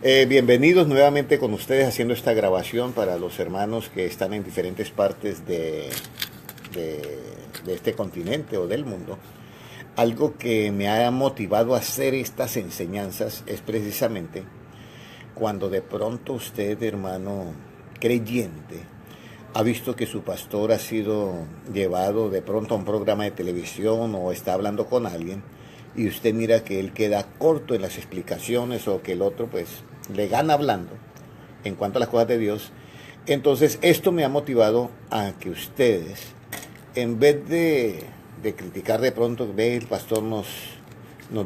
Bienvenidos nuevamente con ustedes haciendo esta grabación para los hermanos que están en diferentes partes de- de este continente o del mundo. Algo que me ha motivado a hacer estas enseñanzas es precisamente cuando de pronto usted, hermano creyente, ha visto que su pastor ha sido llevado de pronto a un programa de televisión o está hablando con alguien y usted mira que él queda corto en las explicaciones o que el otro pues le gana hablando en cuanto a las cosas de Dios. Entonces esto me ha motivado a que ustedes, en vez de criticar de pronto, ve, el pastor nos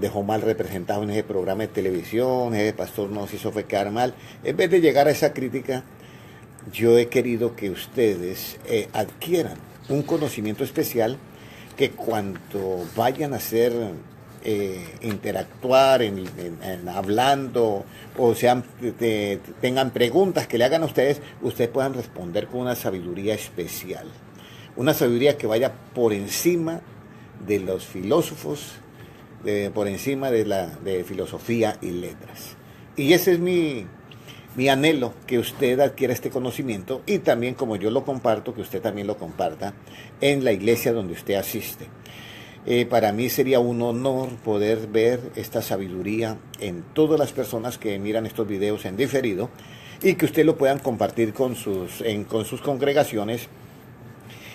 dejó mal representado en ese programa de televisión, ese pastor nos hizo fue quedar mal, en vez de llegar a esa crítica, yo he querido que ustedes adquieran un conocimiento especial que cuando vayan a hacer interactuar en hablando o sean tengan preguntas que le hagan a ustedes puedan responder con una sabiduría especial, una sabiduría que vaya por encima de los filósofos, por encima de filosofía y letras. Y ese es mi anhelo, que usted adquiera este conocimiento y también, como yo lo comparto, que usted también lo comparta en la iglesia donde usted asiste. Para mí sería un honor poder ver esta sabiduría en todas las personas que miran estos videos en diferido y que usted lo puedan compartir con sus congregaciones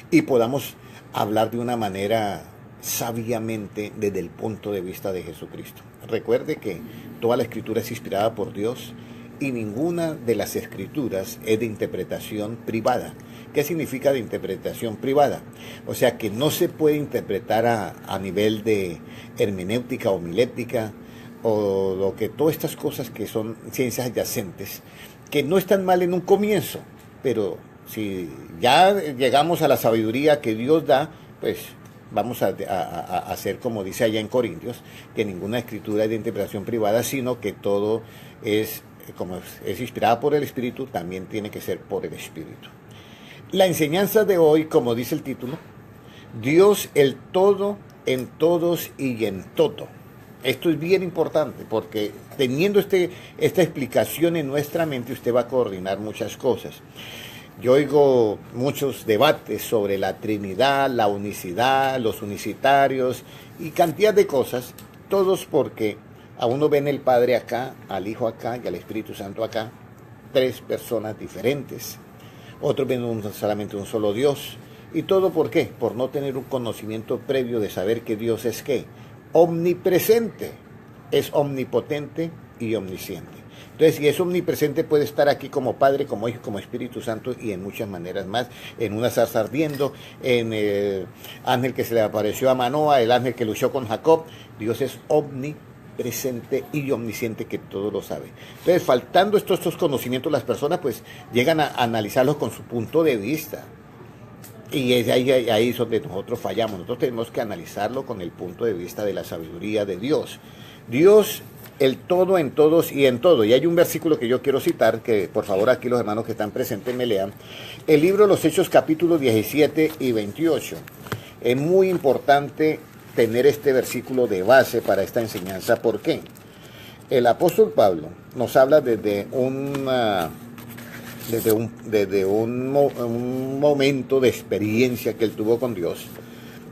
y podamos hablar de una manera sabiamente desde el punto de vista de Jesucristo. Recuerde que toda la escritura es inspirada por Dios y ninguna de las escrituras es de interpretación privada. ¿Qué significa de interpretación privada? O sea que no se puede interpretar a nivel de hermenéutica o homilética o lo que todas estas cosas que son ciencias adyacentes, que no están mal en un comienzo, pero si ya llegamos a la sabiduría que Dios da, pues vamos a hacer como dice allá en Corintios, que ninguna escritura es de interpretación privada, sino que todo es, como es inspirada por el Espíritu, también tiene que ser por el Espíritu. La enseñanza de hoy, como dice el título, Dios el todo, en todos y en todo. Esto es bien importante porque teniendo esta explicación en nuestra mente, usted va a coordinar muchas cosas. Yo oigo muchos debates sobre la Trinidad, la unicidad, los unicitarios y cantidad de cosas, todos porque a uno ven el Padre acá, al Hijo acá y al Espíritu Santo acá, tres personas diferentes. Otros ven solamente un solo Dios. ¿Y todo por qué? Por no tener un conocimiento previo de saber que Dios es ¿qué? Omnipresente, es omnipotente y omnisciente. Entonces, si es omnipresente, puede estar aquí como Padre, como Hijo, como Espíritu Santo y en muchas maneras más, en una zarza ardiendo, en el ángel que se le apareció a Manoa, el ángel que luchó con Jacob. Dios es omnipresente y omnisciente, que todo lo sabe. Entonces, faltando estos conocimientos, las personas pues llegan a analizarlos con su punto de vista. Y es ahí es donde nosotros fallamos. Nosotros tenemos que analizarlo con el punto de vista de la sabiduría de Dios. Dios, el todo en todos y en todo. Y hay un versículo que yo quiero citar, que por favor aquí los hermanos que están presentes me lean. El libro de los Hechos capítulos 17 y 28. Es muy importante tener este versículo de base para esta enseñanza. ¿Por qué? El apóstol Pablo nos habla un momento de experiencia que él tuvo con Dios.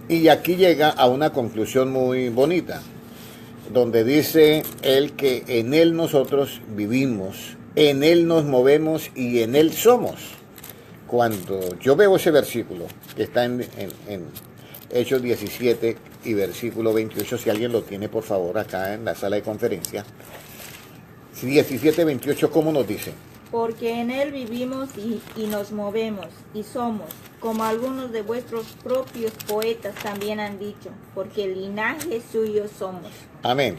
Y aquí llega a una conclusión muy bonita, donde dice él que en él nosotros vivimos, en él nos movemos y en él somos. Cuando yo veo ese versículo que está en Hechos 17 y versículo 28, si alguien lo tiene por favor acá en la sala de conferencia, 17-28, ¿cómo nos dice? Porque en él vivimos y nos movemos y somos, como algunos de vuestros propios poetas también han dicho, porque linaje suyo somos. Amén.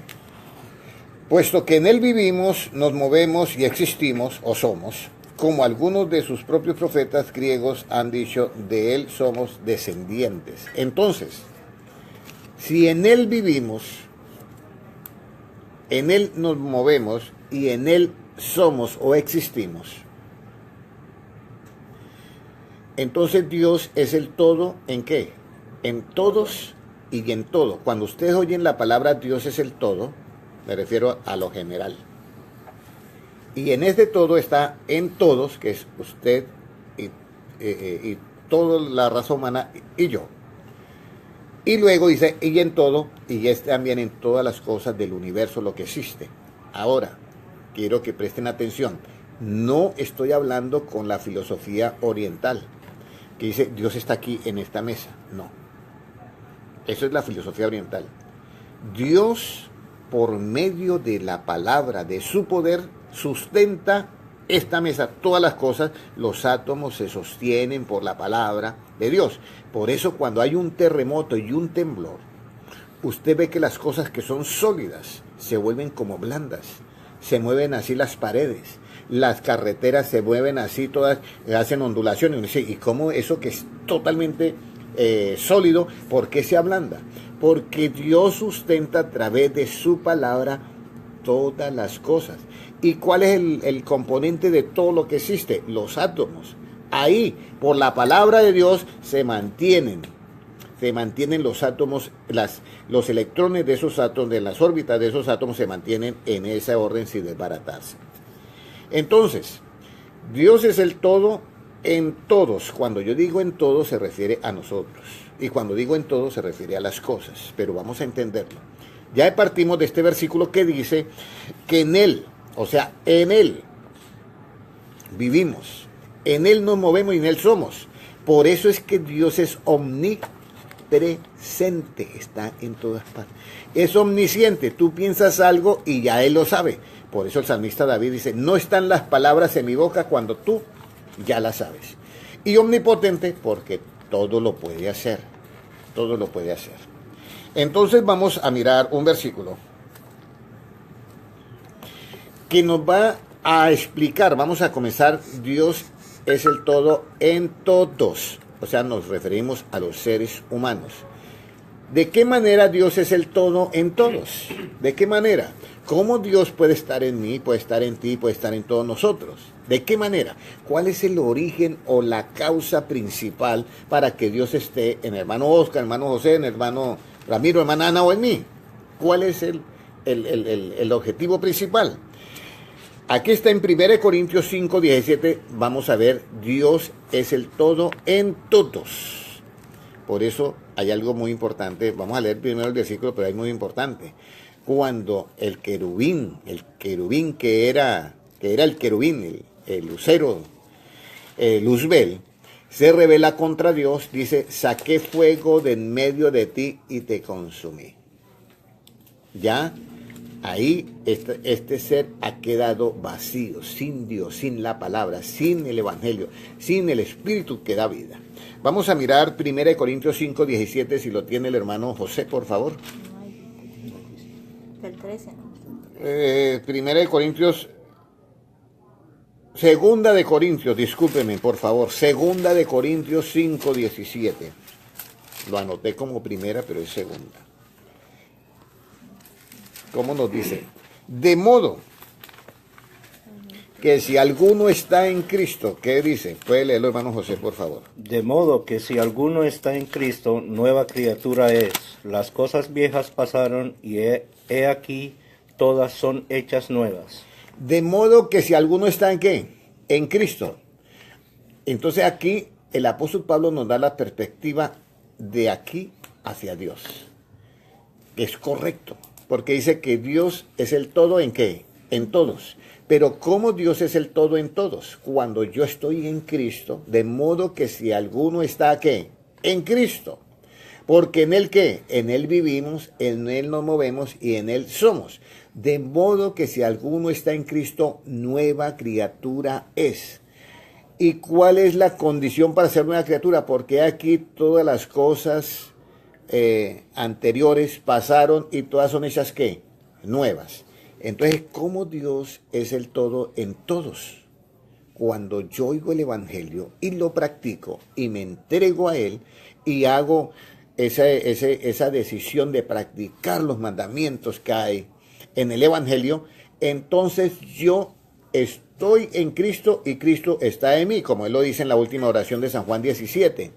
Puesto que en él vivimos, nos movemos y existimos, o somos, como algunos de sus propios profetas griegos han dicho, de él somos descendientes. Entonces, si en él vivimos, en él nos movemos y en él somos o existimos, entonces Dios es el todo, ¿en qué? En todos y en todo. Cuando ustedes oyen la palabra Dios es el todo, me refiero a lo general. Y en ese todo está en todos, que es usted y toda la raza humana y yo. Y luego dice, y en todo, y es también en todas las cosas del universo lo que existe. Ahora, quiero que presten atención. No estoy hablando con la filosofía oriental, que dice, Dios está aquí en esta mesa. No. Eso es la filosofía oriental. Dios, por medio de la palabra, de su poder, sustenta esta mesa, todas las cosas, los átomos se sostienen por la palabra de Dios. Por eso cuando hay un terremoto y un temblor, usted ve que las cosas que son sólidas se vuelven como blandas, se mueven así las paredes, las carreteras se mueven así, todas hacen ondulaciones. Y uno dice, ¿y cómo eso que es totalmente sólido, por qué se ablanda? Porque Dios sustenta a través de su palabra todas las cosas. ¿Y cuál es el componente de todo lo que existe? Los átomos. Ahí, por la palabra de Dios, se mantienen los átomos, los electrones de esos átomos, de las órbitas de esos átomos, se mantienen en ese orden sin desbaratarse. Entonces, Dios es el todo en todos. Cuando yo digo en todos, se refiere a nosotros. Y cuando digo en todos, se refiere a las cosas. Pero vamos a entenderlo. Ya partimos de este versículo que dice que en Él, o sea, en Él vivimos, en Él nos movemos y en Él somos. Por eso es que Dios es omnipresente, está en todas partes. Es omnisciente, tú piensas algo y ya Él lo sabe. Por eso el salmista David dice, no están las palabras en mi boca cuando tú ya las sabes. Y omnipotente porque todo lo puede hacer, todo lo puede hacer. Entonces vamos a mirar un versículo que nos va a explicar, vamos a comenzar, Dios es el todo en todos, o sea, nos referimos a los seres humanos. ¿De qué manera Dios es el todo en todos? ¿De qué manera? ¿Cómo Dios puede estar en mí, puede estar en ti, puede estar en todos nosotros? ¿De qué manera? ¿Cuál es el origen o la causa principal para que Dios esté en el hermano Oscar, el hermano José, en el hermano Ramiro, hermana Ana o en mí? ¿Cuál es el objetivo principal? Aquí está en 1 Corintios 5, 17, vamos a ver, Dios es el todo en todos. Por eso hay algo muy importante, vamos a leer primero el versículo, pero hay muy importante. Cuando el querubín que era el querubín, el lucero, Luzbel, se revela contra Dios, dice, saqué fuego de en medio de ti y te consumí. Ya ahí este ser ha quedado vacío, sin Dios, sin la palabra, sin el evangelio, sin el espíritu que da vida. Vamos a mirar 1 Corintios 5, 17, si lo tiene el hermano José, por favor. El 13, ¿no? 1 Corintios, Segunda de Corintios, discúlpeme, por favor, Segunda de Corintios 5, 17. Lo anoté como primera, pero es segunda. ¿Cómo nos dice? De modo que si alguno está en Cristo, ¿qué dice? Puede leerlo, hermano José, por favor. De modo que si alguno está en Cristo, nueva criatura es. Las cosas viejas pasaron y he aquí, todas son hechas nuevas. De modo que si alguno está en ¿qué? En Cristo. Entonces aquí el apóstol Pablo nos da la perspectiva de aquí hacia Dios. Es correcto, porque dice que Dios es el todo en ¿qué? En todos. Pero ¿cómo Dios es el todo en todos? Cuando yo estoy en Cristo, de modo que si alguno está ¿qué? En Cristo. Porque en Él ¿qué? En Él vivimos, en Él nos movemos y en Él somos. De modo que si alguno está en Cristo, nueva criatura es. ¿Y cuál es la condición para ser nueva criatura? Porque aquí todas las cosas anteriores pasaron y todas son hechas ¿qué? Nuevas. Entonces, ¿cómo Dios es el todo en todos? Cuando yo oigo el Evangelio y lo practico y me entrego a Él y hago esa decisión de practicar los mandamientos que hay en el Evangelio, entonces yo estoy en Cristo y Cristo está en mí, como Él lo dice en la última oración de San Juan 17.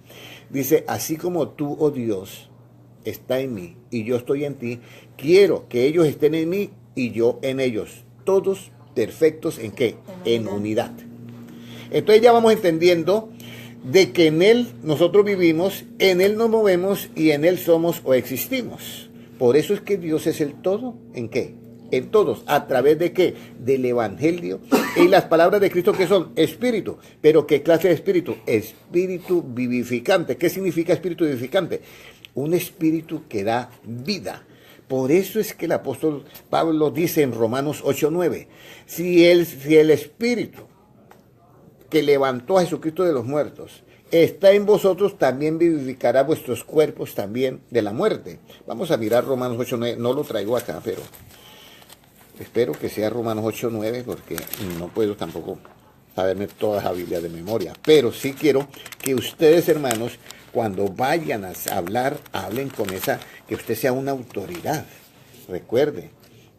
Dice, así como tú, oh Dios, está en mí y yo estoy en ti, quiero que ellos estén en mí y yo en ellos, todos perfectos ¿en qué? En unidad. Entonces ya vamos entendiendo de que en Él nosotros vivimos, en Él nos movemos y en Él somos o existimos. Por eso es que Dios es el todo, ¿en qué? En todos. ¿A través de qué? Del Evangelio. Y las palabras de Cristo que son espíritu. ¿Pero qué clase de espíritu? Espíritu vivificante. ¿Qué significa espíritu vivificante? Un espíritu que da vida. Por eso es que el apóstol Pablo dice en Romanos 8:9, si el espíritu que levantó a Jesucristo de los muertos está en vosotros, también vivificará vuestros cuerpos también de la muerte. Vamos a mirar Romanos 8:9, no lo traigo acá, pero espero que sea Romanos 8:9, porque no puedo tampoco saberme toda la Biblia de memoria. Pero sí quiero que ustedes, hermanos, cuando vayan a hablar, hablen con esa, que usted sea una autoridad. Recuerde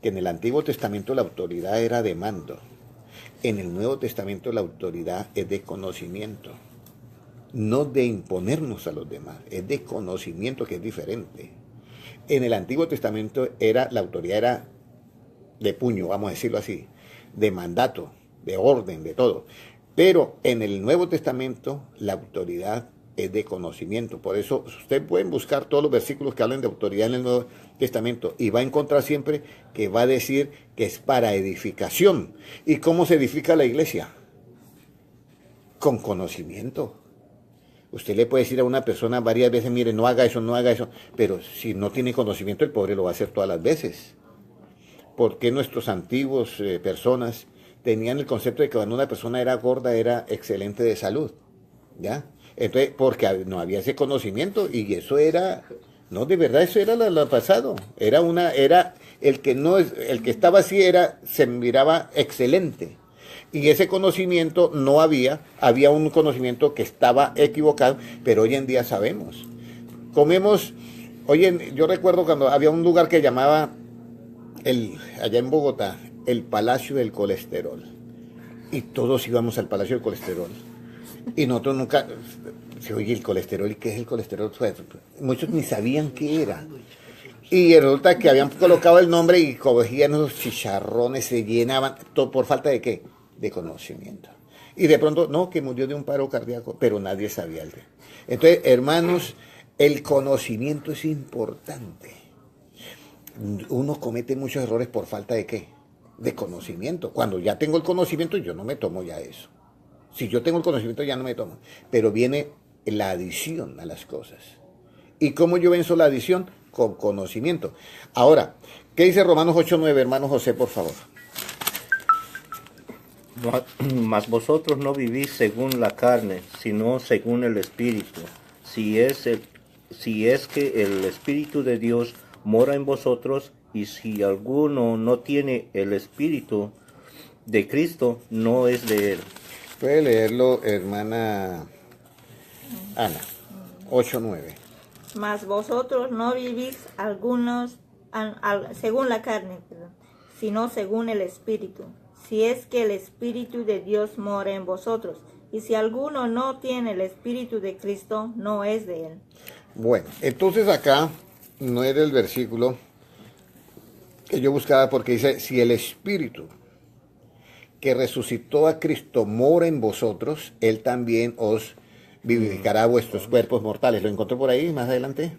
que en el Antiguo Testamento la autoridad era de mando. En el Nuevo Testamento la autoridad es de conocimiento. No de imponernos a los demás, es de conocimiento, que es diferente. En el Antiguo Testamento la autoridad era de puño, vamos a decirlo así, de mandato, de orden, de todo. Pero en el Nuevo Testamento la autoridad es de conocimiento. Por eso ustedes pueden buscar todos los versículos que hablan de autoridad en el Nuevo Testamento y va a encontrar siempre que va a decir que es para edificación. ¿Y cómo se edifica la iglesia? Con conocimiento. Usted le puede decir a una persona varias veces, mire, no haga eso, pero si no tiene conocimiento, el pobre lo va a hacer todas las veces. Porque nuestros antiguos personas tenían el concepto de que cuando una persona era gorda era excelente de salud, ¿ya? Entonces, porque no había ese conocimiento y eso era, no, de verdad eso era lo pasado. Era el que estaba así se miraba excelente. Y ese conocimiento no había un conocimiento que estaba equivocado, pero hoy en día sabemos. Yo recuerdo cuando había un lugar que llamaba, allá en Bogotá, el Palacio del Colesterol. Y todos íbamos al Palacio del Colesterol. Y nosotros nunca, se oye el colesterol, ¿y qué es el colesterol? Muchos ni sabían qué era. Y resulta que habían colocado el nombre y cogían los chicharrones, se llenaban, todo por falta de ¿qué? De conocimiento. Y de pronto, no, que murió de un paro cardíaco, pero nadie sabía el de. Entonces, hermanos, el conocimiento es importante. Uno comete muchos errores por falta de ¿qué? De conocimiento. Cuando ya tengo el conocimiento, yo no me tomo ya eso. Si yo tengo el conocimiento, ya no me tomo. Pero viene la adición a las cosas. ¿Y cómo yo venzo la adición? Con conocimiento. Ahora, ¿qué dice Romanos 8:9, hermano José, por favor? Mas vosotros no vivís según la carne, sino según el Espíritu. Si es que el Espíritu de Dios mora en vosotros, y si alguno no tiene el Espíritu de Cristo, no es de él. Puede leerlo, hermana Ana, 8:9. Mas vosotros no vivís según la carne, sino según el Espíritu. Si es que el Espíritu de Dios mora en vosotros. Y si alguno no tiene el Espíritu de Cristo, no es de él. Bueno, entonces acá no era el versículo que yo buscaba, porque dice, si el Espíritu que resucitó a Cristo mora en vosotros, Él también os vivificará vuestros cuerpos mortales. ¿Lo encontró por ahí más adelante?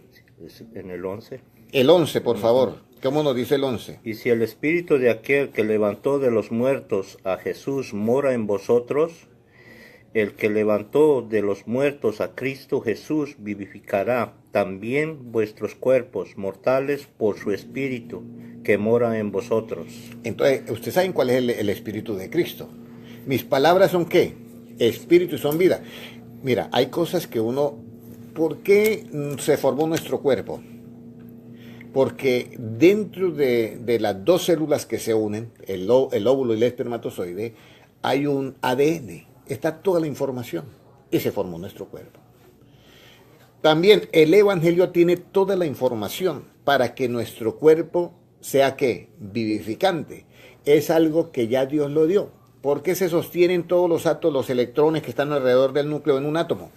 En el 11. El 11, por favor. ¿Cómo nos dice el 11? Y si el Espíritu de aquel que levantó de los muertos a Jesús mora en vosotros, el que levantó de los muertos a Cristo Jesús vivificará también vuestros cuerpos mortales por su Espíritu que mora en vosotros. Entonces, ¿ustedes saben cuál es el Espíritu de Cristo? Mis palabras son ¿qué? Espíritu y son vida. Mira, hay cosas que ¿por qué se formó nuestro cuerpo? Porque dentro de las dos células que se unen, el óvulo y el espermatozoide, hay un ADN. Está toda la información y se formó nuestro cuerpo. También el Evangelio tiene toda la información para que nuestro cuerpo sea ¿qué? Vivificante. Es algo que ya Dios lo dio. ¿Por qué se sostienen todos los átomos, los electrones que están alrededor del núcleo en un átomo?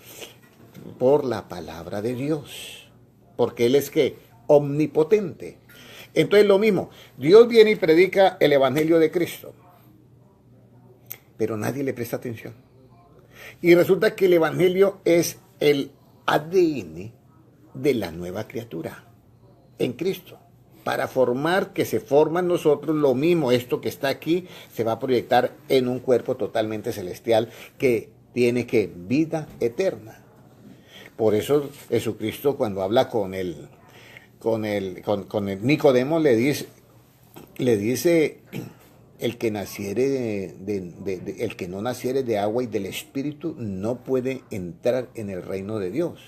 Por la palabra de Dios. Porque Él es ¿qué? Omnipotente. Entonces lo mismo, Dios viene y predica el Evangelio de Cristo. pero nadie le presta atención. Y resulta que el Evangelio es el ADN de la nueva criatura en Cristo. Para formar, que se forma en nosotros lo mismo, esto que está aquí se va a proyectar en un cuerpo totalmente celestial que tiene que vida eterna. Por eso Jesucristo, cuando habla con el Nicodemo, le dice el que naciere el que no naciere de agua y del Espíritu no puede entrar en el reino de Dios.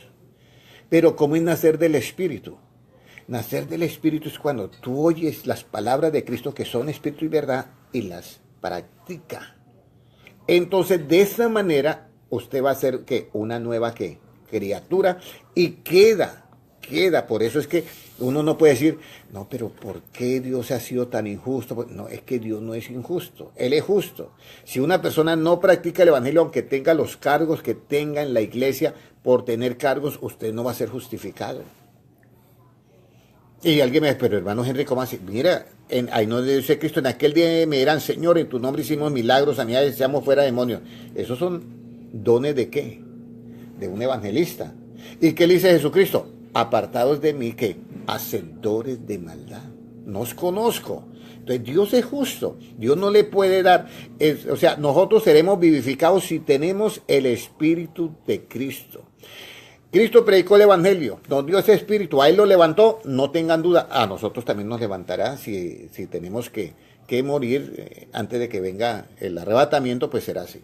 Pero ¿cómo es nacer del Espíritu? Nacer del Espíritu es cuando tú oyes las palabras de Cristo, que son Espíritu y verdad, y las practica. Entonces, de esa manera, usted va a ser una nueva criatura, y queda. Por eso es que uno no puede decir, no, pero ¿por qué Dios ha sido tan injusto? No, es que Dios no es injusto, Él es justo. Si una persona no practica el Evangelio, aunque tenga los cargos que tenga en la iglesia, por tener cargos, usted no va a ser justificado. Y alguien me dice, pero hermano Henry, ¿cómo así? Mira, ahí no dice Cristo, en aquel día me dirán, Señor, en tu nombre hicimos milagros, sanidades, echamos fuera demonios. Esos son dones ¿de qué? De un evangelista. ¿Y qué le dice Jesucristo? Apartados de mí, ¿qué? Hacedores de maldad. No os conozco. Entonces Dios es justo. Dios no le puede dar, o sea, nosotros seremos vivificados si tenemos el Espíritu de Cristo. Cristo predicó el Evangelio, nos dio ese Espíritu, a Él lo levantó, no tengan duda, a nosotros también nos levantará si tenemos que morir antes de que venga el arrebatamiento, pues será así.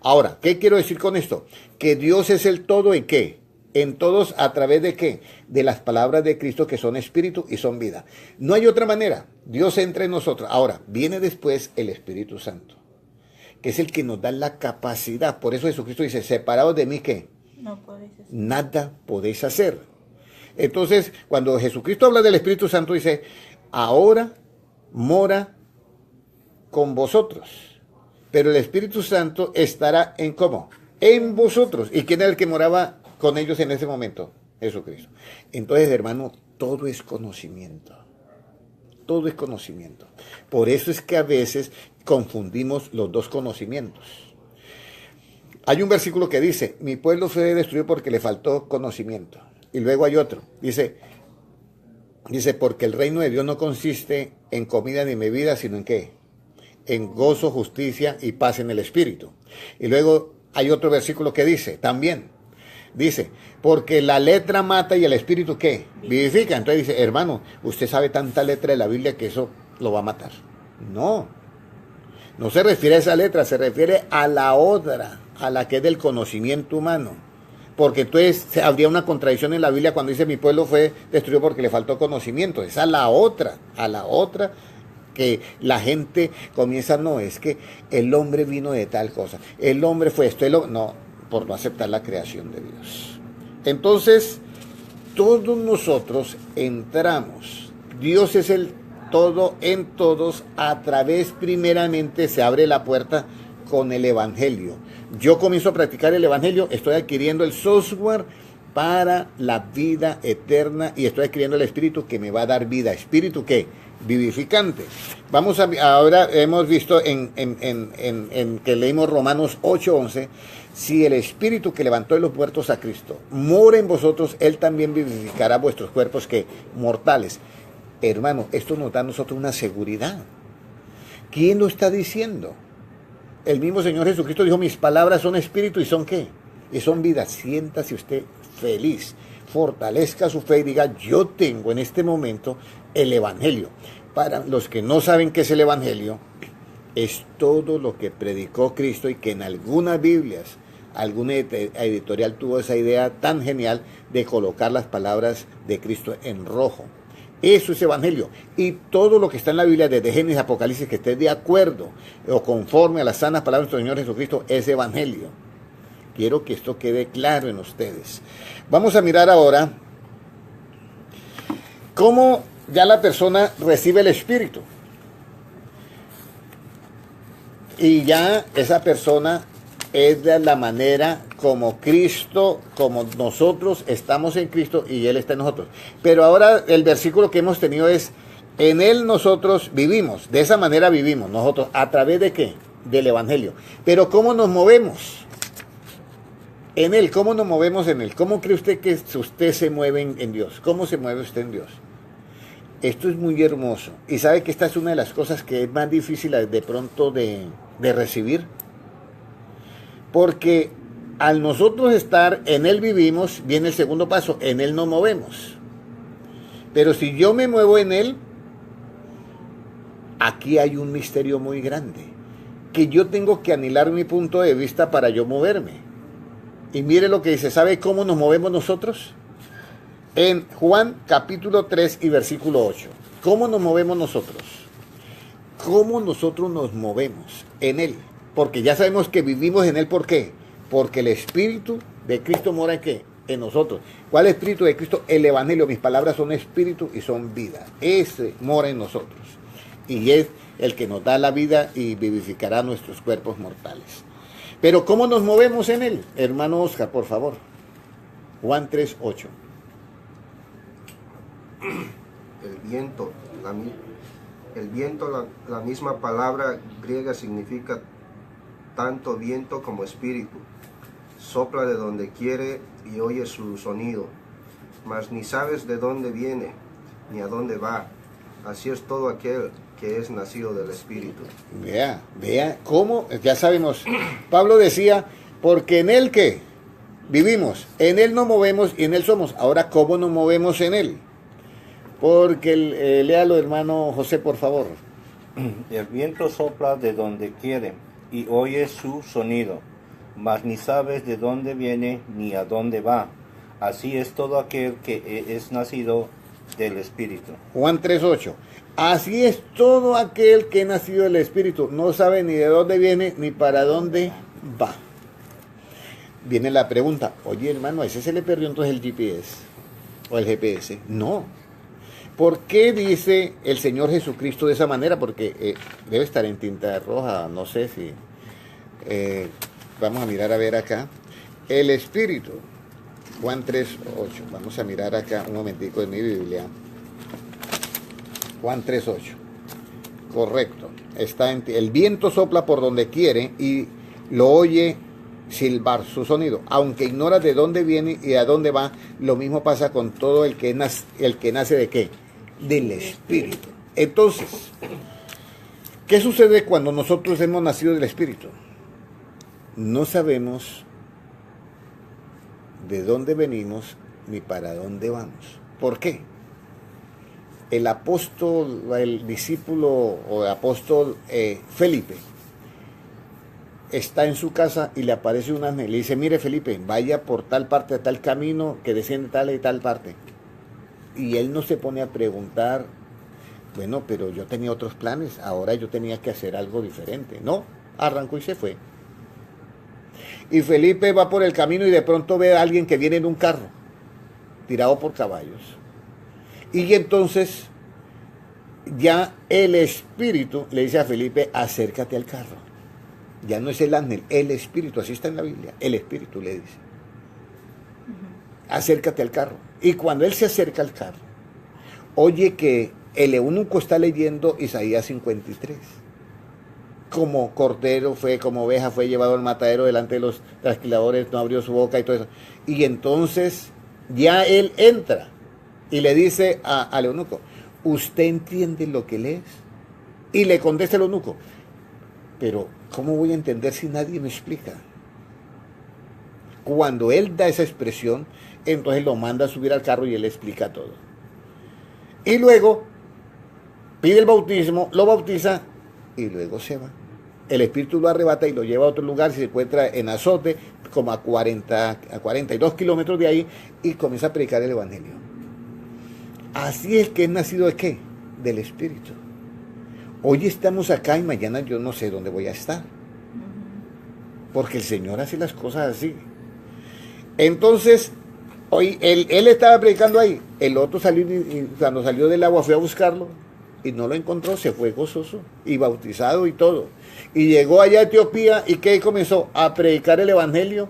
Ahora, ¿qué quiero decir con esto? Que Dios es el todo en qué, en todos, a través de qué, de las palabras de Cristo que son Espíritu y son vida. No hay otra manera, Dios entra en nosotros. Ahora, viene después el Espíritu Santo, que es el que nos da la capacidad, por eso Jesucristo dice, separados de mí, ¿qué? No podéis hacer. Nada podéis hacer. Entonces, cuando Jesucristo habla del Espíritu Santo, dice, ahora mora con vosotros. Pero el Espíritu Santo estará en ¿cómo? En vosotros. ¿Y quién era el que moraba con ellos en ese momento? Jesucristo. Entonces, hermano, todo es conocimiento. Todo es conocimiento. Por eso es que a veces confundimos los dos conocimientos. Hay un versículo que dice, mi pueblo fue destruido porque le faltó conocimiento. Y luego hay otro, dice, porque el reino de Dios no consiste en comida ni bebida, sino en ¿qué? En gozo, justicia y paz en el Espíritu. Y luego hay otro versículo que dice, también, dice, porque la letra mata y el Espíritu ¿qué? Vivifica. Entonces dice, hermano, usted sabe tanta letra de la Biblia que eso lo va a matar. No se refiere a esa letra, se refiere a la otra, a la que es del conocimiento humano. Porque entonces habría una contradicción en la Biblia cuando dice mi pueblo fue destruido porque le faltó conocimiento. Es a la otra que la gente comienza, no, es que el hombre vino de tal cosa, el hombre fue esto, no, por no aceptar la creación de Dios. Entonces, todos nosotros entramos, Dios es el todo en todos, a través primeramente se abre la puerta con el Evangelio. Yo comienzo a practicar el Evangelio, estoy adquiriendo el software para la vida eterna y estoy adquiriendo el Espíritu que me va a dar vida. ¿Espíritu qué? Vivificante. Ahora hemos visto en que leímos Romanos 8:11, si el Espíritu que levantó de los muertos a Cristo mora en vosotros, Él también vivificará vuestros cuerpos que mortales. Hermano, esto nos da a nosotros una seguridad. ¿Quién lo está diciendo? El mismo Señor Jesucristo dijo, mis palabras son espíritu y son ¿qué? Y son vida. Siéntase usted feliz, fortalezca su fe y diga, yo tengo en este momento el Evangelio. Para los que no saben qué es el Evangelio, es todo lo que predicó Cristo y que en algunas Biblias, alguna editorial tuvo esa idea tan genial de colocar las palabras de Cristo en rojo. Eso es Evangelio. Y todo lo que está en la Biblia, desde Génesis a Apocalipsis, que esté de acuerdo o conforme a las sanas palabras de nuestro Señor Jesucristo, es Evangelio. Quiero que esto quede claro en ustedes. Vamos a mirar ahora cómo ya la persona recibe el Espíritu. Y ya esa persona es de la manera como Cristo, como nosotros estamos en Cristo y Él está en nosotros. Pero ahora el versículo que hemos tenido es, en Él nosotros vivimos, de esa manera vivimos nosotros, ¿a través de qué? del Evangelio. Pero ¿cómo nos movemos en Él? ¿Cómo nos movemos en Él? ¿Cómo cree usted que usted se mueve en Dios? ¿Cómo se mueve usted en Dios? Esto es muy hermoso. Y sabe que esta es una de las cosas que es más difícil de pronto de recibir. Porque al nosotros estar en Él vivimos, viene el segundo paso, en Él nos movemos. Pero si yo me muevo en Él, aquí hay un misterio muy grande, que yo tengo que anhelar mi punto de vista para yo moverme. Y mire lo que dice, ¿sabe cómo nos movemos nosotros? En Juan capítulo 3 y versículo 8. ¿Cómo nos movemos nosotros? ¿Cómo nosotros nos movemos en Él? Porque ya sabemos que vivimos en Él, ¿por qué? Porque el Espíritu de Cristo mora en ¿qué? En nosotros. ¿Cuál Espíritu de Cristo? El Evangelio. Mis palabras son espíritu y son vida. Ese mora en nosotros. Y es el que nos da la vida y vivificará nuestros cuerpos mortales. Pero ¿cómo nos movemos en Él? Hermano Oscar, por favor. Juan 3, 8. El viento, la misma palabra griega significa tanto viento como espíritu. Sopla de donde quiere y oye su sonido, mas ni sabes de dónde viene, ni a dónde va. Así es todo aquel que es nacido del Espíritu. Vea cómo, ya sabemos, Pablo decía, porque en Él ¿qué? Vivimos, en Él nos movemos y en Él somos. Ahora, ¿cómo nos movemos en Él? Porque léalo, hermano José, por favor. El viento sopla de donde quiere y oye su sonido, mas ni sabes de dónde viene ni a dónde va. Así es todo aquel que es nacido del Espíritu. Juan 3:8. Así es todo aquel que es nacido del Espíritu. No sabe ni de dónde viene ni para dónde va. Viene la pregunta, oye hermano, ¿a ese se le perdió entonces el GPS o el GPS? No. ¿Por qué dice el Señor Jesucristo de esa manera? Porque debe estar en tinta roja, no sé si... vamos a mirar a ver acá. El Espíritu, Juan 3:8. Vamos a mirar acá un momentico de mi Biblia. Juan 3:8. Correcto. Está el viento sopla por donde quiere y lo oye silbar su sonido. Aunque ignoras de dónde viene y a dónde va, lo mismo pasa con todo el que nace de ¿qué? Del Espíritu. Entonces, ¿qué sucede cuando nosotros hemos nacido del Espíritu? No sabemos de dónde venimos ni para dónde vamos. ¿Por qué? El apóstol, el discípulo o el apóstol Felipe está en su casa y le aparece un ángel y le dice, mire Felipe, vaya por tal parte, tal camino que desciende tal y tal parte. Y él no se pone a preguntar, bueno, pero yo tenía otros planes, ahora yo tenía que hacer algo diferente. No, arrancó y se fue. Y Felipe va por el camino y de pronto ve a alguien que viene en un carro, tirado por caballos. Y entonces ya el Espíritu le dice a Felipe, acércate al carro. Ya no es el ángel, el Espíritu, así está en la Biblia, el Espíritu le dice, acércate al carro. Y cuando él se acerca al carro, oye que el eunuco está leyendo Isaías 53. Como cordero fue, como oveja fue llevado al matadero delante de los trasquiladores, no abrió su boca y todo eso. Y entonces ya él entra y le dice al eunuco, ¿usted entiende lo que lees? Y le contesta el eunuco, pero ¿cómo voy a entender si nadie me explica? Cuando él da esa expresión, entonces lo manda a subir al carro y él le explica todo. Y luego pide el bautismo, lo bautiza y luego se va. El Espíritu lo arrebata y lo lleva a otro lugar, se encuentra en Azote, como a 42 kilómetros de ahí, y comienza a predicar el Evangelio. Así es que es nacido de ¿qué? Del Espíritu. Hoy estamos acá y mañana yo no sé dónde voy a estar. Porque el Señor hace las cosas así. Entonces, hoy él estaba predicando ahí. El otro salió y cuando salió del agua fue a buscarlo y no lo encontró, se fue gozoso y bautizado y todo. Y llegó allá a Etiopía y ¿qué comenzó? A predicar el Evangelio.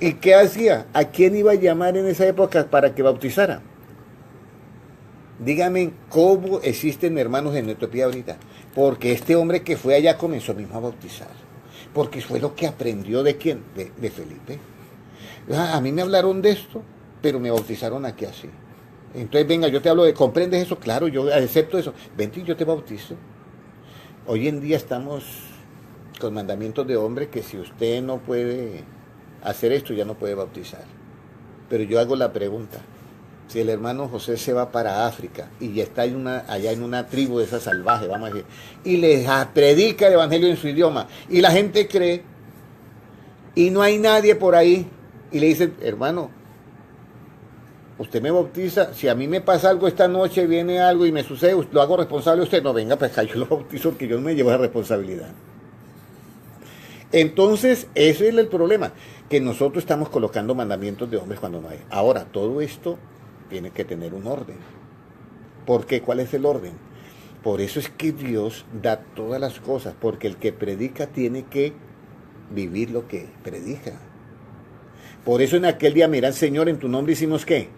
¿Y qué hacía? ¿A quién iba a llamar en esa época para que bautizara? Dígame cómo existen hermanos en Etiopía ahorita. Porque este hombre que fue allá comenzó mismo a bautizar. Porque fue lo que aprendió de quién, de Felipe. A mí me hablaron de esto, pero me bautizaron aquí así. Entonces, venga, yo te hablo de, ¿comprendes eso? Claro, yo acepto eso. Vente y yo te bautizo. Hoy en día estamos con mandamientos de hombre que si usted no puede hacer esto, ya no puede bautizar. Pero yo hago la pregunta. Si el hermano José se va para África y ya está allá en una tribu de esa salvaje, vamos a decir, y les predica el evangelio en su idioma, y la gente cree, y no hay nadie por ahí, y le dicen, hermano, usted me bautiza, si a mí me pasa algo esta noche, viene algo y me sucede, lo hago responsable a usted. No, venga, pues yo lo bautizo porque yo no me llevo esa responsabilidad. Entonces, ese es el problema, que nosotros estamos colocando mandamientos de hombres cuando no hay. Ahora, todo esto tiene que tener un orden. ¿Por qué? ¿Cuál es el orden? Por eso es que Dios da todas las cosas, porque el que predica tiene que vivir lo que predica. Por eso en aquel día, mirad, Señor, en tu nombre hicimos ¿qué?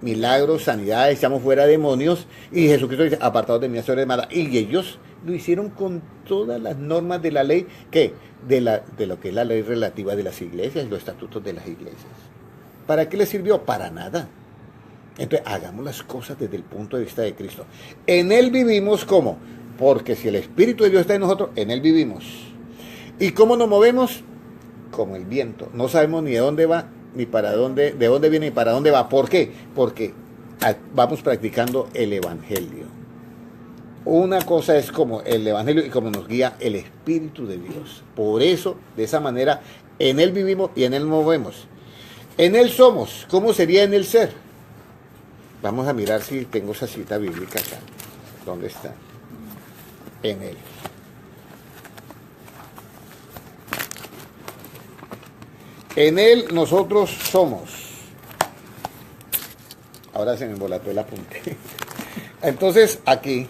Milagros, sanidades, echamos fuera demonios, y Jesucristo dice, apartados de mí, hacedores de maldad. Y ellos lo hicieron con todas las normas de la ley, ¿qué? De lo que es la ley relativa de las iglesias, los estatutos de las iglesias. ¿Para qué les sirvió? Para nada. Entonces, hagamos las cosas desde el punto de vista de Cristo. En Él vivimos, ¿cómo? Porque si el Espíritu de Dios está en nosotros, en Él vivimos. ¿Y cómo nos movemos? Como el viento. No sabemos ni de dónde va, ni para dónde, de dónde viene y para dónde va. ¿Por qué? Porque vamos practicando el Evangelio. Una cosa es como el Evangelio y como nos guía el Espíritu de Dios. Por eso, de esa manera, en Él vivimos y en Él nos movemos. En Él somos. ¿Cómo sería en Él ser? Vamos a mirar si tengo esa cita bíblica acá. ¿Dónde está? En Él. En Él nosotros somos. Ahora se me embolató el apunte. Entonces, aquí.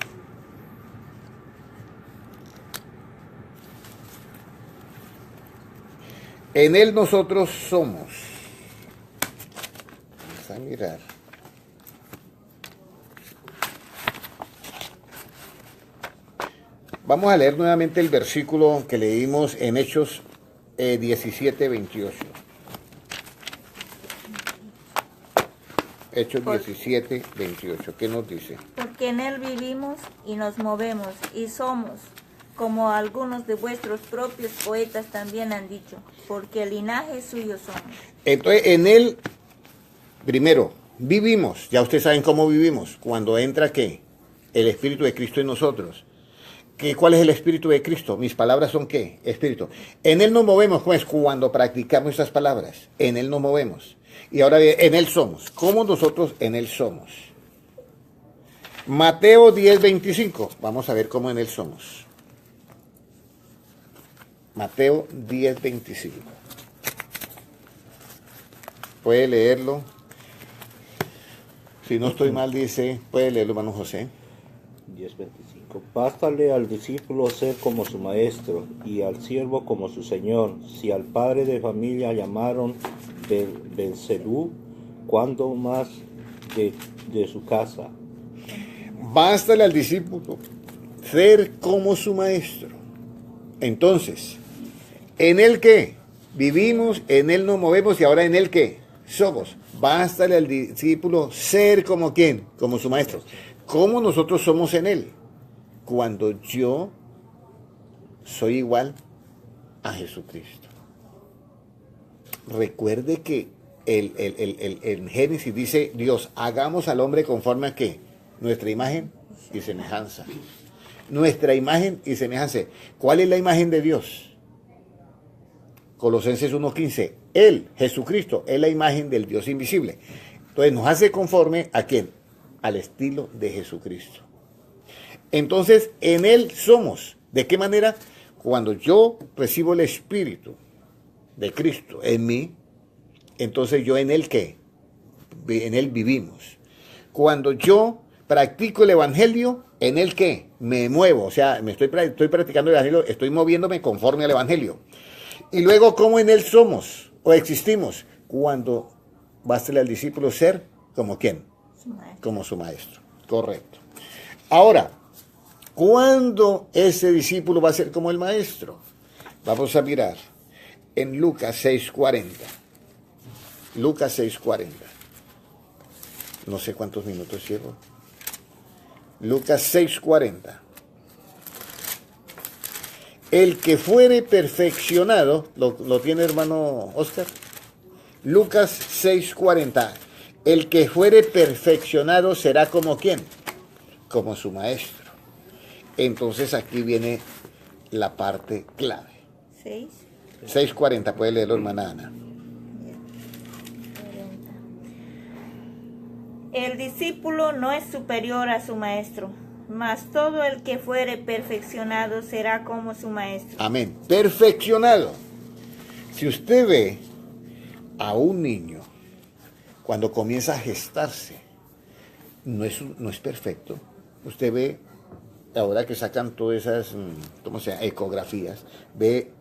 En Él nosotros somos. Vamos a mirar. Vamos a leer nuevamente el versículo que leímos en Hechos 17, 28. Hechos 17, 28. ¿Qué nos dice? Porque en Él vivimos y nos movemos y somos, como algunos de vuestros propios poetas también han dicho, porque el linaje suyo somos. Entonces, en Él, primero, vivimos. Ya ustedes saben cómo vivimos. Cuando entra, ¿qué? El Espíritu de Cristo en nosotros. ¿Cuál es el Espíritu de Cristo? Mis palabras son ¿qué? Espíritu. En Él nos movemos, pues, cuando practicamos esas palabras. En Él nos movemos. Y ahora en Él somos. ¿Cómo nosotros en Él somos? Mateo 10, 25. Vamos a ver cómo en Él somos. Mateo 10, 25. Puede leerlo. Si no estoy mal, dice, puede leerlo, hermano José. 10:25. Bástale al discípulo ser como su maestro y al siervo como su señor. Si al padre de familia llamaron Belcebú, ¿cuándo más de su casa? Bástale al discípulo ser como su maestro. Entonces, ¿en Él qué? Vivimos, en Él nos movemos y ahora ¿en Él qué? Somos. Bástale al discípulo ser como ¿quién? Como su maestro. ¿Cómo nosotros somos en Él? Cuando yo soy igual a Jesucristo. Recuerde que el Génesis dice, Dios, hagamos al hombre conforme a ¿qué? Nuestra imagen y semejanza. Nuestra imagen y semejanza. ¿Cuál es la imagen de Dios? Colosenses 1:15. Él, Jesucristo, es la imagen del Dios invisible. Entonces nos hace conforme ¿a quién? Al estilo de Jesucristo. Entonces, en Él somos. ¿De qué manera? Cuando yo recibo el Espíritu de Cristo en mí, entonces yo en Él ¿qué? En Él vivimos. Cuando yo practico el Evangelio, ¿en Él qué? Me muevo. O sea, estoy practicando el Evangelio, estoy moviéndome conforme al Evangelio. Y luego, ¿cómo en Él somos o existimos? Cuando bástale al discípulo ser como ¿quién? Su maestro. Como su maestro. Correcto. Ahora, ¿cuándo ese discípulo va a ser como el maestro? Vamos a mirar en Lucas 6:40. Lucas 6:40. No sé cuántos minutos llevo. Lucas 6:40. El que fuere perfeccionado, ¿lo tiene hermano Oscar? Lucas 6:40. El que fuere perfeccionado será como ¿quién? Como su maestro. Entonces aquí viene la parte clave. 6. 6:40, puede leerlo hermana Ana. El discípulo no es superior a su maestro, mas todo el que fuere perfeccionado será como su maestro. Amén. Perfeccionado. Si usted ve a un niño cuando comienza a gestarse, no es perfecto. Usted ve, ahora que sacan todas esas, ¿cómo se llama? Ecografías, ve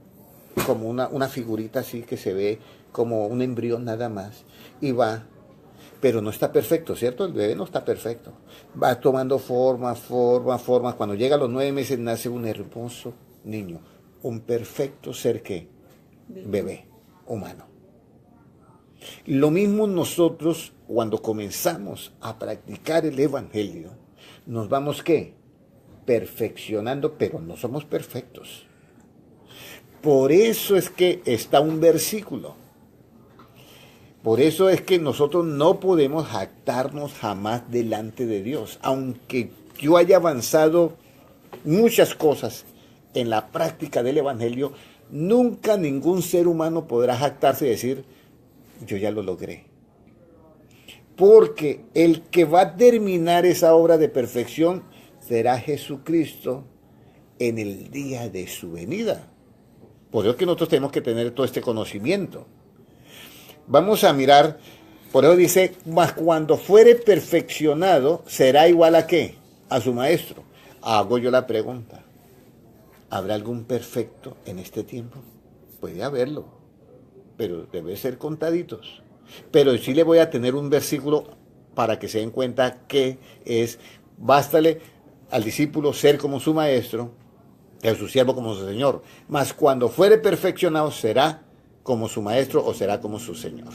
como una figurita así que se ve como un embrión nada más y va, pero no está perfecto, ¿cierto? El bebé no está perfecto. Va tomando forma. Cuando llega a los 9 meses nace un hermoso niño, un perfecto ser que bebé humano. Lo mismo nosotros cuando comenzamos a practicar el evangelio, nos vamos ¿qué? Perfeccionando, pero no somos perfectos. Por eso es que está un versículo. Por eso es que nosotros no podemos jactarnos jamás delante de Dios. Aunque yo haya avanzado muchas cosas en la práctica del evangelio, nunca ningún ser humano podrá jactarse y decir, yo ya lo logré. Porque el que va a terminar esa obra de perfección será Jesucristo en el día de su venida. Por eso es que nosotros tenemos que tener todo este conocimiento. Vamos a mirar, por eso dice, mas cuando fuere perfeccionado, será igual a ¿qué? A su maestro. Hago yo la pregunta, ¿habrá algún perfecto en este tiempo? Puede haberlo, pero debe ser contaditos. Pero sí le voy a tener un versículo para que se den cuenta que es, bástale al discípulo ser como su maestro, y a su siervo como su señor. Mas cuando fuere perfeccionado será como su maestro o será como su señor.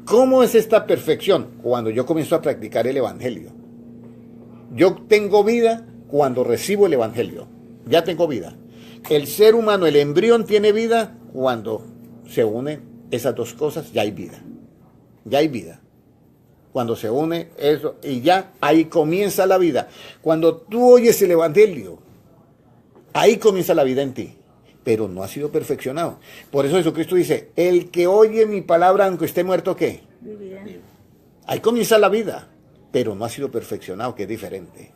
¿Cómo es esta perfección? Cuando yo comienzo a practicar el evangelio. Yo tengo vida cuando recibo el evangelio. Ya tengo vida. El ser humano, el embrión tiene vida cuando se unen esas dos cosas, ya hay vida. Ya hay vida. Cuando se une eso y ya ahí comienza la vida. Cuando tú oyes el evangelio, ahí comienza la vida en ti, pero no ha sido perfeccionado. Por eso Jesucristo dice, el que oye mi palabra aunque esté muerto, ¿qué? Vivirá. Ahí comienza la vida, pero no ha sido perfeccionado, que es diferente.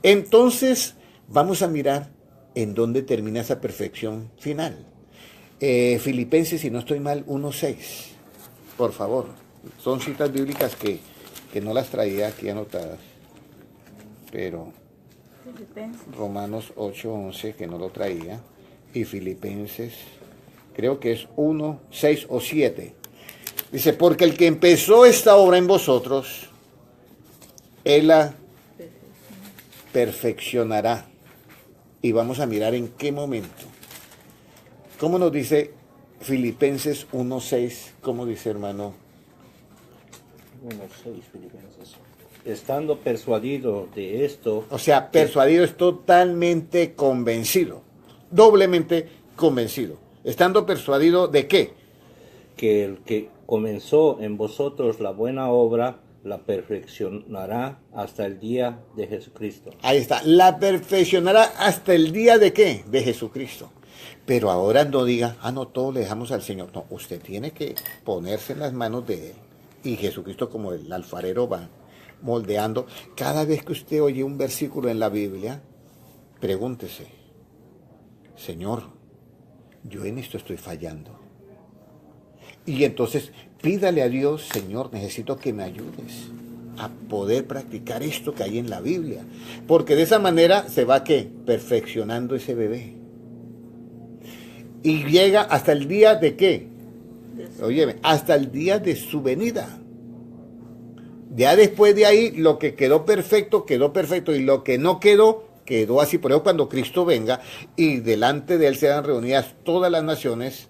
Entonces, vamos a mirar en dónde termina esa perfección final. Filipenses, si no estoy mal, 1:6. Por favor, son citas bíblicas que no las traía aquí anotadas, pero Romanos 8:11, que no lo traía, y Filipenses, creo que es 1:6 o 7. Dice, porque el que empezó esta obra en vosotros, Él la perfeccionará. Y vamos a mirar en qué momento. ¿Cómo nos dice Filipenses 1:6? ¿Cómo dice, hermano? 1:6 Filipenses. Estando persuadido de esto. O sea, persuadido es totalmente convencido, doblemente convencido. Estando persuadido de qué? Que el que comenzó en vosotros la buena obra, la perfeccionará hasta el día de Jesucristo. Ahí está, la perfeccionará hasta el día de qué? De Jesucristo. Pero ahora no diga, no, todo le dejamos al Señor. No, usted tiene que ponerse en las manos de Él. Y Jesucristo, como el alfarero, va moldeando. Cada vez que usted oye un versículo en la Biblia, pregúntese, Señor, yo en esto estoy fallando. Y entonces pídale a Dios, Señor, necesito que me ayudes a poder practicar esto que hay en la Biblia. Porque de esa manera se va, ¿qué? Perfeccionando ese bebé. Y llega hasta el día de ¿qué? Óyeme, hasta el día de su venida. Ya después de ahí, lo que quedó perfecto, y lo que no quedó, quedó así. Por eso cuando Cristo venga y delante de él sean reunidas todas las naciones,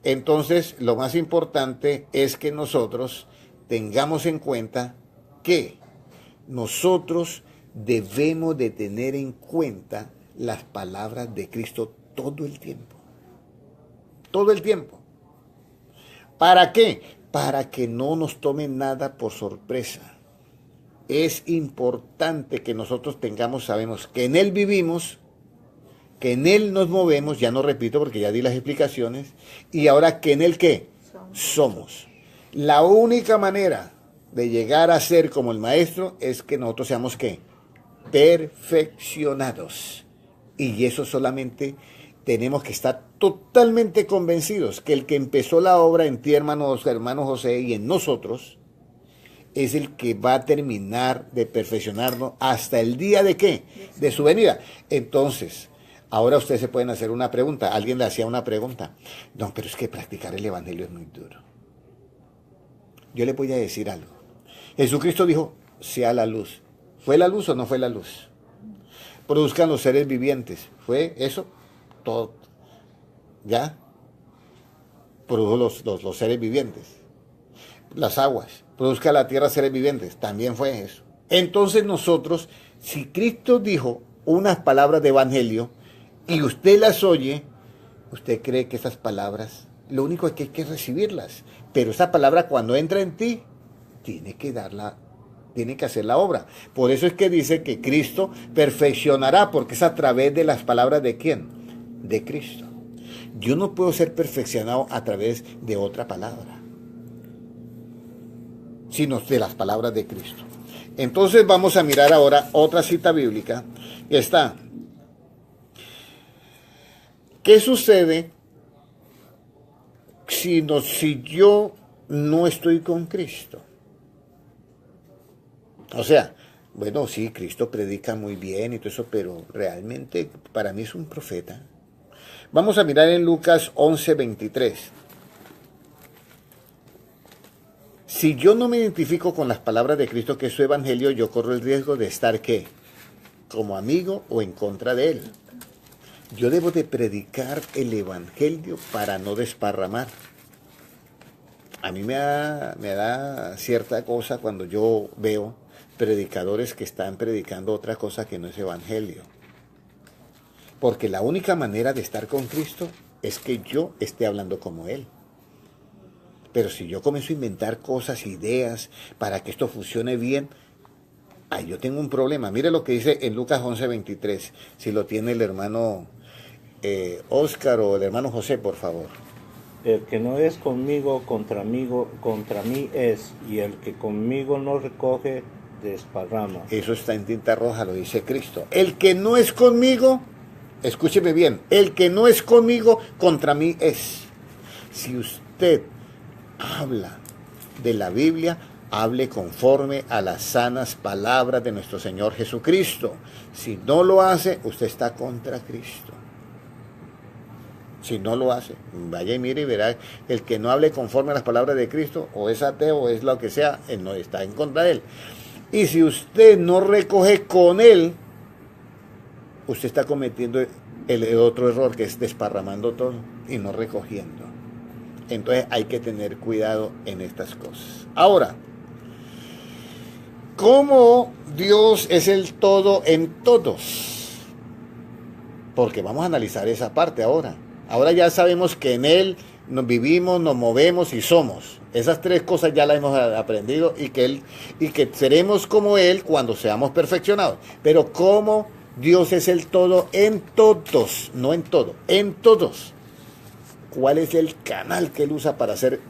entonces lo más importante es que nosotros tengamos en cuenta que nosotros debemos de tener en cuenta las palabras de Cristo todo el tiempo. Todo el tiempo. ¿Para qué? Para que no nos tomen nada por sorpresa. Es importante que nosotros sabemos que en Él vivimos, que en Él nos movemos, ya no repito porque ya di las explicaciones, y ahora que en Él ¿qué? Somos. La única manera de llegar a ser como el Maestro es que nosotros seamos ¿qué? Perfeccionados. Y eso solamente tenemos que estar totalmente convencidos que el que empezó la obra en ti, hermano José, y en nosotros, es el que va a terminar de perfeccionarnos hasta el día de ¿qué? De su venida. Entonces, ahora ustedes se pueden hacer una pregunta. Alguien le hacía una pregunta. No, pero es que practicar el evangelio es muy duro. Yo le voy a decir algo. Jesucristo dijo, sea la luz. ¿Fue la luz o no fue la luz? Produzcan los seres vivientes. ¿Fue eso? Todo. ¿Ya? Produjo los seres vivientes. Las aguas. Produzca la tierra seres vivientes. También fue eso. Entonces nosotros, si Cristo dijo unas palabras de evangelio y usted las oye, usted cree que esas palabras, lo único es que hay que recibirlas. Pero esa palabra cuando entra en ti, tiene que hacer la obra. Por eso es que dice que Cristo perfeccionará, porque es a través de las palabras de ¿quién? De Cristo. Yo no puedo ser perfeccionado a través de otra palabra, sino de las palabras de Cristo. Entonces vamos a mirar ahora otra cita bíblica que está. ¿Qué sucede si yo no estoy con Cristo? O sea, bueno, sí, Cristo predica muy bien y todo eso, pero realmente para mí es un profeta. Vamos a mirar en Lucas 11:23. Si yo no me identifico con las palabras de Cristo, que es su evangelio, yo corro el riesgo de estar, ¿qué? Como amigo o en contra de él. Yo debo de predicar el evangelio para no desparramar. A mí me da cierta cosa cuando yo veo predicadores que están predicando otra cosa que no es evangelio. Porque la única manera de estar con Cristo es que yo esté hablando como Él. Pero si yo comienzo a inventar cosas, ideas, para que esto funcione bien, ahí yo tengo un problema. Mire lo que dice en Lucas 11:23, si lo tiene el hermano Oscar o el hermano José, por favor. El que no es conmigo, contra mí es, y el que conmigo no recoge, desparrama. Eso está en tinta roja, lo dice Cristo. El que no es conmigo, escúcheme bien, el que no es conmigo, contra mí es. Si usted habla de la Biblia, hable conforme a las sanas palabras de nuestro Señor Jesucristo. Si no lo hace, usted está contra Cristo. Si no lo hace, vaya y mire y verá, el que no hable conforme a las palabras de Cristo, o es ateo, o es lo que sea, él no está en contra de él. Y si usted no recoge con él, usted está cometiendo el otro error, que es desparramando todo y no recogiendo. Entonces hay que tener cuidado en estas cosas. Ahora, ¿cómo Dios es el todo en todos? Porque vamos a analizar esa parte ahora. Ahora ya sabemos que en Él nos vivimos, nos movemos y somos. Esas tres cosas ya las hemos aprendido y que seremos como Él cuando seamos perfeccionados. Pero ¿cómo Dios es el todo en todos? No en todo, en todos. ¿Cuál es el canal que Él usa para ser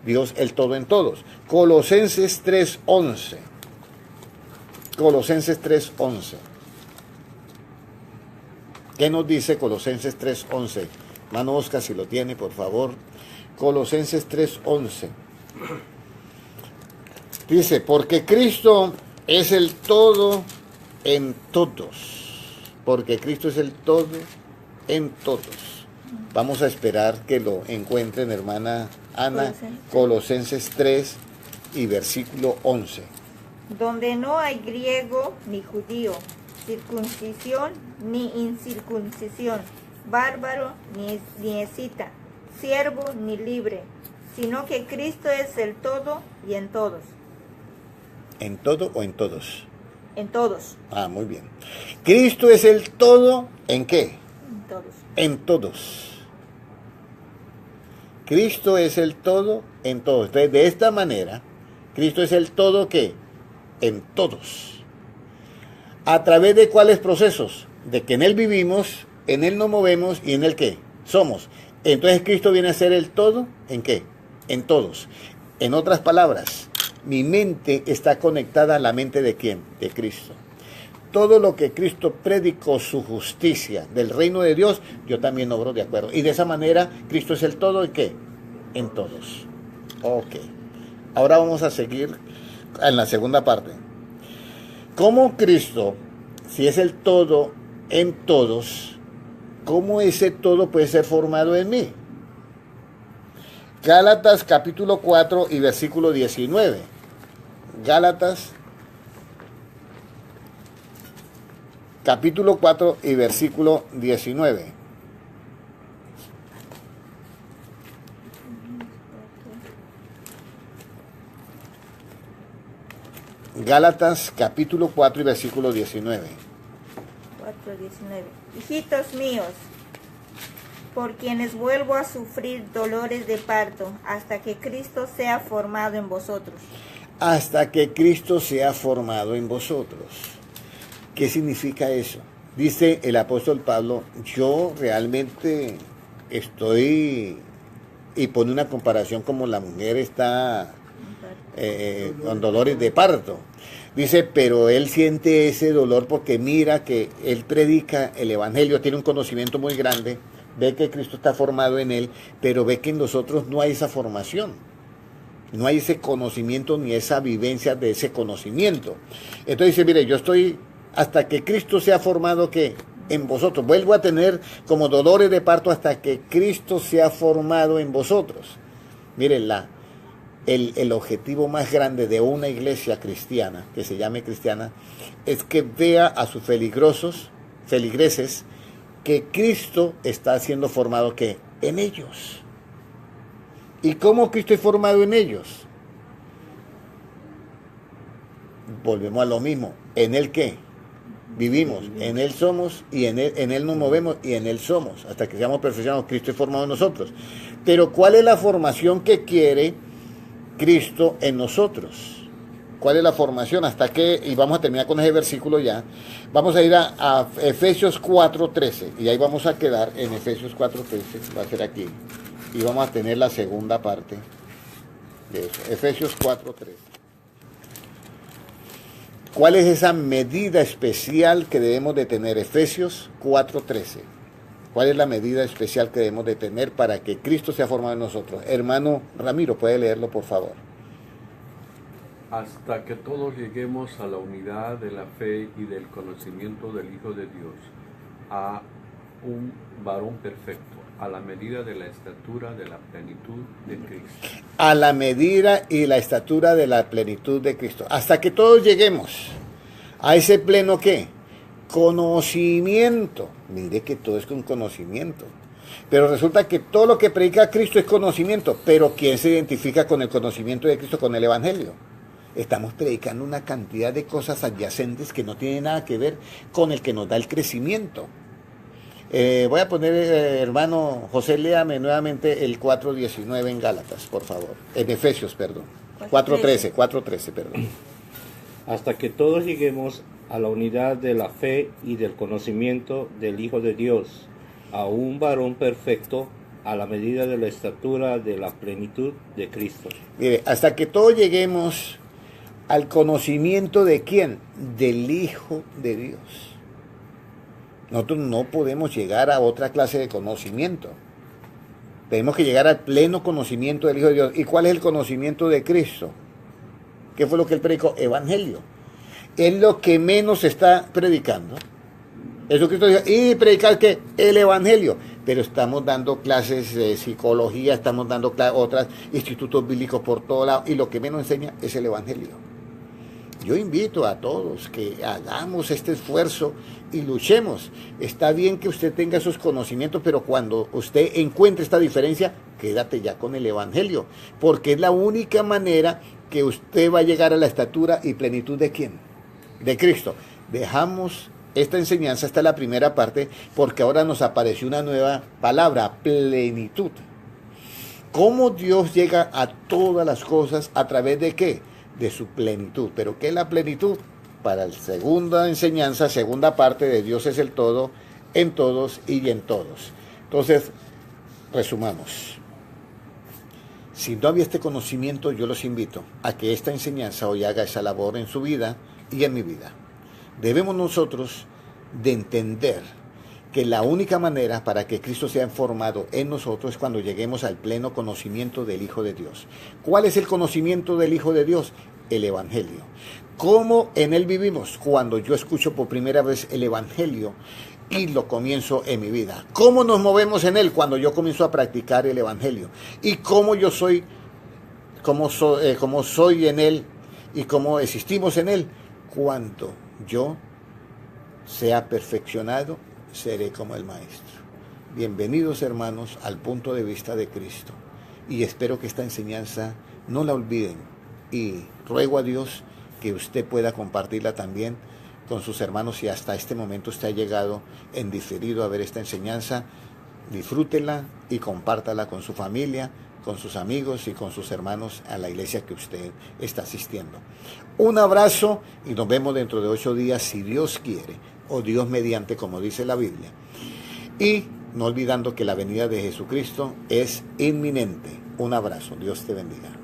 Dios el todo en todos? Colosenses 3:11. Colosenses 3:11. ¿Qué nos dice Colosenses 3:11? Hermano Oscar, si lo tiene, por favor. Colosenses 3:11. Dice, porque Cristo es el todo en todos. Porque Cristo es el todo en todos. Vamos a esperar que lo encuentren, hermana Ana. Colosenses 3, y versículo 11. Donde no hay griego ni judío, circuncisión ni incircuncisión, bárbaro ni escita, siervo ni libre, sino que Cristo es el todo y en todos. ¿En todo o en todos? En todos. Ah, muy bien. Cristo es el todo, ¿en qué? En todos. En todos. Cristo es el todo en todos. Entonces, de esta manera, Cristo es el todo, ¿qué? En todos. ¿A través de cuáles procesos? De que en Él vivimos, en Él nos movemos y en Él ¿qué? Somos. Entonces Cristo viene a ser el todo, ¿en qué? En todos. En otras palabras, mi mente está conectada a la mente ¿de quién? De Cristo. Todo lo que Cristo predicó, su justicia del reino de Dios, yo también obro de acuerdo. Y de esa manera, Cristo es el todo, ¿en qué? En todos. Ok. Ahora vamos a seguir en la segunda parte. ¿Cómo Cristo, si es el todo en todos, cómo ese todo puede ser formado en mí? Gálatas capítulo 4 y versículo 19. Gálatas capítulo 4 y versículo 19. Gálatas capítulo 4 y versículo 19. 4:19. Hijitos míos, por quienes vuelvo a sufrir dolores de parto, hasta que Cristo sea formado en vosotros. Hasta que Cristo sea formado en vosotros. ¿Qué significa eso? Dice el apóstol Pablo, yo realmente estoy, y pone una comparación como la mujer está con dolores de parto. Dice, pero él siente ese dolor porque mira que él predica el evangelio, tiene un conocimiento muy grande, ve que Cristo está formado en él, pero ve que en nosotros no hay esa formación, no hay ese conocimiento ni esa vivencia de ese conocimiento. Entonces dice, mire, yo estoy hasta que Cristo sea formado ¿qué? En vosotros. Vuelvo a tener como dolores de parto hasta que Cristo sea formado en vosotros. Miren, el objetivo más grande de una iglesia cristiana, que se llame cristiana, es que vea a sus feligreses, que Cristo está siendo formado ¿qué? En ellos. ¿Y cómo Cristo es formado en ellos? Volvemos a lo mismo. ¿En Él qué? Vivimos, en Él somos y en Él nos movemos y en Él somos. Hasta que seamos perfeccionados, Cristo es formado en nosotros. Pero ¿cuál es la formación que quiere Cristo en nosotros? ¿Cuál es la formación? Hasta que, y vamos a terminar con ese versículo ya, vamos a ir a Efesios 4:13, y ahí vamos a quedar en Efesios 4:13, va a ser aquí, y vamos a tener la segunda parte de eso, Efesios 4:13. ¿Cuál es esa medida especial que debemos de tener? Efesios 4:13. ¿Cuál es la medida especial que debemos de tener para que Cristo sea formado en nosotros? Hermano Ramiro, ¿puede leerlo, por favor? Hasta que todos lleguemos a la unidad de la fe y del conocimiento del Hijo de Dios, a un varón perfecto, a la medida de la estatura de la plenitud de Cristo. A la medida y la estatura de la plenitud de Cristo. Hasta que todos lleguemos a ese pleno ¿qué? Conocimiento. Mire que todo es con conocimiento. Pero resulta que todo lo que predica Cristo es conocimiento. Pero ¿quién se identifica con el conocimiento de Cristo? Con el Evangelio. Estamos predicando una cantidad de cosas adyacentes que no tienen nada que ver con el que nos da el crecimiento. Voy a poner, hermano José, léame nuevamente el 4:19 en Gálatas, por favor. En Efesios, perdón. 4:13, perdón. Hasta que todos lleguemos a la unidad de la fe y del conocimiento del Hijo de Dios, a un varón perfecto, a la medida de la estatura de la plenitud de Cristo. Mire, hasta que todos lleguemos al conocimiento de ¿quién? Del Hijo de Dios. Nosotros no podemos llegar a otra clase de conocimiento. Tenemos que llegar al pleno conocimiento del Hijo de Dios. ¿Y cuál es el conocimiento de Cristo? ¿Qué fue lo que él predicó? Evangelio. Es lo que menos está predicando. Jesucristo dijo, y predicar que el Evangelio. Pero estamos dando clases de psicología, estamos dando otros institutos bíblicos por todo lado, y lo que menos enseña es el Evangelio. Yo invito a todos que hagamos este esfuerzo y luchemos. Está bien que usted tenga esos conocimientos, pero cuando usted encuentre esta diferencia, quédate ya con el Evangelio, porque es la única manera que usted va a llegar a la estatura y plenitud ¿de quién? De Cristo. Dejamos esta enseñanza, esta es la primera parte, porque ahora nos apareció una nueva palabra, plenitud. ¿Cómo Dios llega a todas las cosas? ¿A través de qué? De su plenitud. ¿Pero qué es la plenitud? Para la segunda enseñanza, segunda parte de Dios es el todo, en todos y en todos. Entonces, resumamos. Si no había este conocimiento, yo los invito a que esta enseñanza hoy haga esa labor en su vida y en mi vida. Debemos nosotros de entender que la única manera para que Cristo sea formado en nosotros es cuando lleguemos al pleno conocimiento del Hijo de Dios. ¿Cuál es el conocimiento del Hijo de Dios? El Evangelio. ¿Cómo en él vivimos? Cuando yo escucho por primera vez el Evangelio y lo comienzo en mi vida. ¿Cómo nos movemos en él? Cuando yo comienzo a practicar el Evangelio. ¿Y cómo yo soy, cómo soy en él y cómo existimos en él? Cuando yo sea perfeccionado, seré como el Maestro. Bienvenidos, hermanos, al punto de vista de Cristo. Y espero que esta enseñanza no la olviden. Y ruego a Dios que usted pueda compartirla también con sus hermanos. Si hasta este momento usted ha llegado en diferido a ver esta enseñanza, disfrútela y compártala con su familia, con sus amigos y con sus hermanos a la iglesia que usted está asistiendo. Un abrazo y nos vemos dentro de 8 días, si Dios quiere, o Dios mediante, como dice la Biblia. Y no olvidando que la venida de Jesucristo es inminente. Un abrazo. Dios te bendiga.